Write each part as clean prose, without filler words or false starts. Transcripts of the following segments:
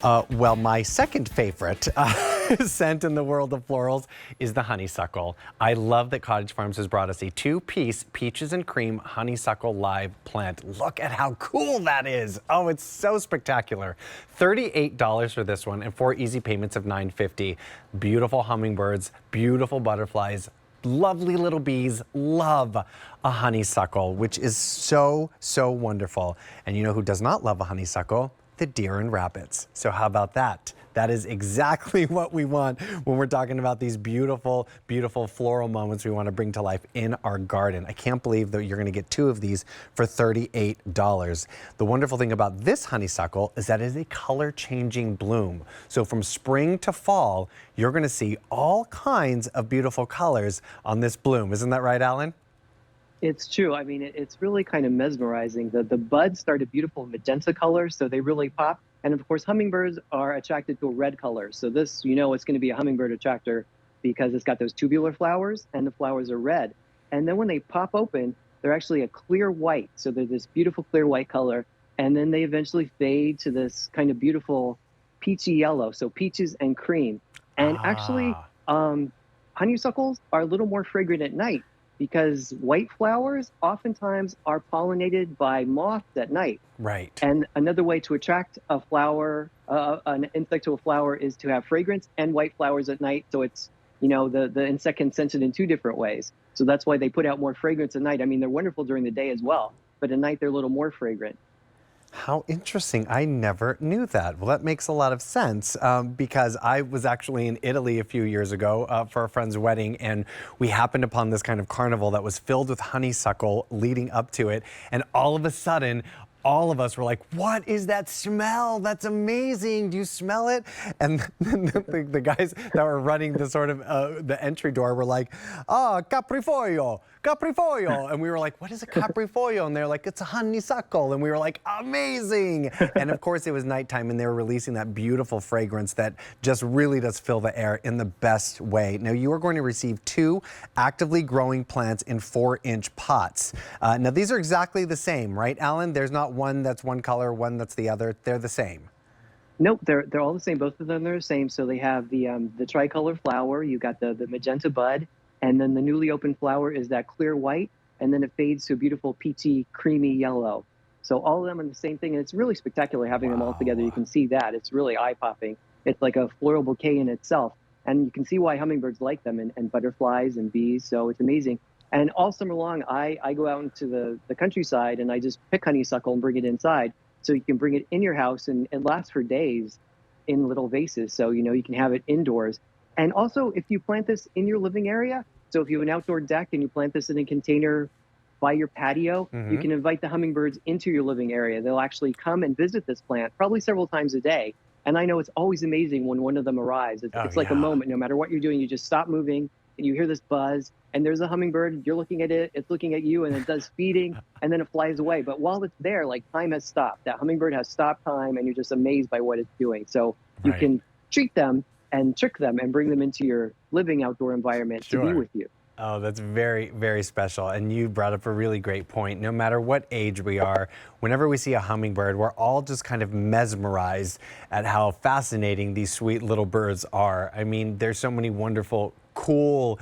Well, my second favorite scent in the world of florals is the honeysuckle. I love that Cottage Farms has brought us a 2-piece peaches and cream honeysuckle live plant. Look at how cool that is. Oh, it's so spectacular. $38 for this one and 4 easy payments of $9.50. Beautiful hummingbirds, beautiful butterflies, lovely little bees. Love a honeysuckle, which is so, so wonderful. And you know who does not love a honeysuckle? The deer and rabbits. So how about that? That is exactly what we want when we're talking about these beautiful, beautiful floral moments we want to bring to life in our garden. I can't believe that you're going to get 2 of these for $38. The wonderful thing about this honeysuckle is that it is a color-changing bloom. So from spring to fall, you're going to see all kinds of beautiful colors on this bloom. Isn't that right, Alan? It's true. I mean, it's really kind of mesmerizing. The buds start a beautiful magenta color, so they really pop. And of course, hummingbirds are attracted to a red color. So this, you know, it's going to be a hummingbird attractor because it's got those tubular flowers and the flowers are red. And then when they pop open, they're actually a clear white. So they're this beautiful clear white color. And then they eventually fade to this kind of beautiful peachy yellow. So peaches and cream. And actually, honeysuckles are a little more fragrant at night, because white flowers oftentimes are pollinated by moths at night. Right. And another way to attract a flower, an insect to a flower, is to have fragrance and white flowers at night. So it's, you know, the insect can sense it in 2 different ways. So that's why they put out more fragrance at night. I mean, they're wonderful during the day as well, but at night they're a little more fragrant. How interesting. I never knew that. Well, that makes a lot of sense because I was actually in Italy a few years ago for a friend's wedding, and we happened upon this kind of carnival that was filled with honeysuckle leading up to it. And all of a sudden, all of us were like, what is that smell? That's amazing. Do you smell it? And the guys that were running the sort of the entry door were like, oh, caprifoglio, caprifoglio. And we were like, what is a caprifoglio? And they're like, it's a honeysuckle. And we were like, amazing. And of course it was nighttime and they were releasing that beautiful fragrance that just really does fill the air in the best way. Now you are going to receive 2 actively growing plants in 4-inch pots. Now these are exactly the same, right, Alan? There's not one that's one color, one that's the other. They're the same. Nope, they're all the same. Both of them are the same. So they have the tricolor flower. You got the magenta bud, and then the newly opened flower is that clear white, and then it fades to a beautiful peachy, creamy yellow. So all of them are the same thing, and it's really spectacular having them all together. You can see that. It's really eye-popping. It's like a floral bouquet in itself, and you can see why hummingbirds like them, and butterflies and bees. So it's amazing. And all summer long, I go out into the countryside and I just pick honeysuckle and bring it inside. So you can bring it in your house and it lasts for days in little vases. So, you know, you can have it indoors. And also, if you plant this in your living area, so if you have an outdoor deck and you plant this in a container by your patio, you can invite the hummingbirds into your living area. They'll actually come and visit this plant probably several times a day. And I know it's always amazing when one of them arrives. It's like a moment. No matter what you're doing, you just stop moving and you hear this buzz. And there's a hummingbird, you're looking at it, it's looking at you, and it does feeding, and then it flies away. But while it's there, like, time has stopped. That hummingbird has stopped time, and you're just amazed by what it's doing. So you can treat them and trick them and bring them into your living outdoor environment to be with you. Oh, that's very, very special. And you brought up a really great point. No matter what age we are, whenever we see a hummingbird, we're all just kind of mesmerized at how fascinating these sweet little birds are. I mean, there's so many wonderful, cool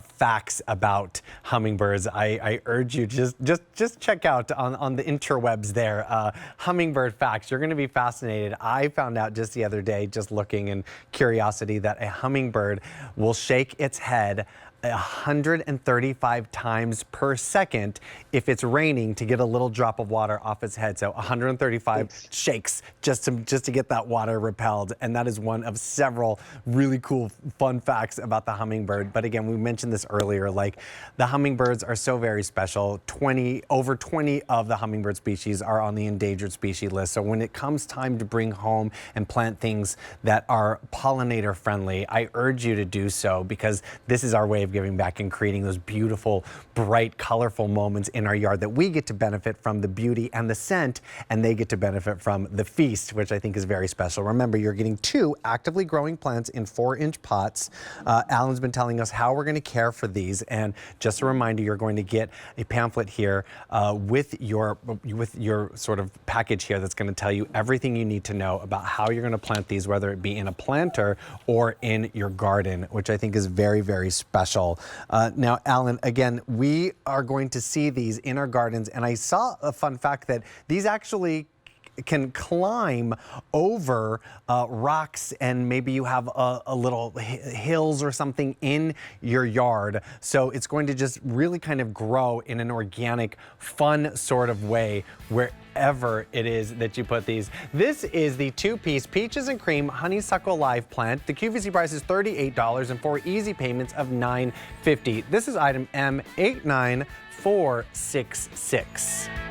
facts about hummingbirds. I urge you just check out on the interwebs there, hummingbird facts. You're going to be fascinated. I found out just the other day, just looking in curiosity, that a hummingbird will shake its head 135 times per second if it's raining to get a little drop of water off its head. So 135 shakes just to get that water repelled. And that is one of several really cool fun facts about the hummingbird. But again, we mentioned this earlier, like, the hummingbirds are so very special. Over 20 of the hummingbird species are on the endangered species list. So when it comes time to bring home and plant things that are pollinator friendly, I urge you to do so, because this is our way of of giving back and creating those beautiful, bright, colorful moments in our yard that we get to benefit from the beauty and the scent, and they get to benefit from the feast, which I think is very special. Remember, you're getting 2 actively growing plants in 4-inch pots. Alan's been telling us how we're going to care for these, and just a reminder, you're going to get a pamphlet here with your sort of package here that's going to tell you everything you need to know about how you're going to plant these, whether it be in a planter or in your garden, which I think is very, very special. Now, Alan, again, we are going to see these in our gardens, and I saw a fun fact that these actually can climb over rocks, and maybe you have a little hills or something in your yard. So it's going to just really kind of grow in an organic, fun sort of way wherever it is that you put these. This is the 2-piece Peaches and Cream Honeysuckle Live Plant. The QVC price is $38 and 4 easy payments of $9.50. This is item M89466.